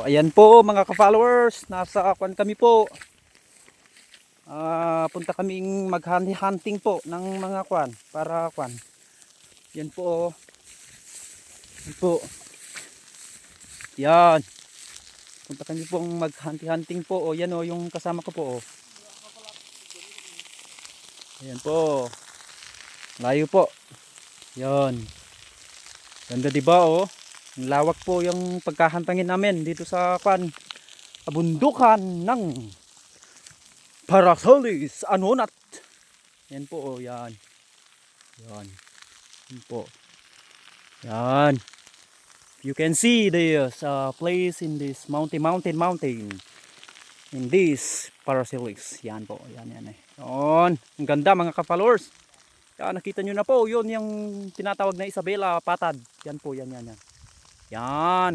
ayan po mga ka-followers, nasa kwan kami po. Punta kaming mag-hunting po ng mga kwan para kwan. Yan po. Yan po. Yan. Punta kami pong mag-hunting po. O yan o yung kasama ko po o. Ayan po. Layo po. Yan. Ganda diba o. Ang lawak po yung pagkahantangin namin dito sa kwan. Kabundukan ng Parasolis Anonat. Yan po oh, yan. Yan. Yan po. Yan. You can see this place in this mountain in this Parasolis. Yan po, yan yan eh. Yan. Ang ganda mga ka-followers. Yan, nakita nyo na po, yun yung tinatawag na Isabela Patad. Yan po, yan yan yan. Yan.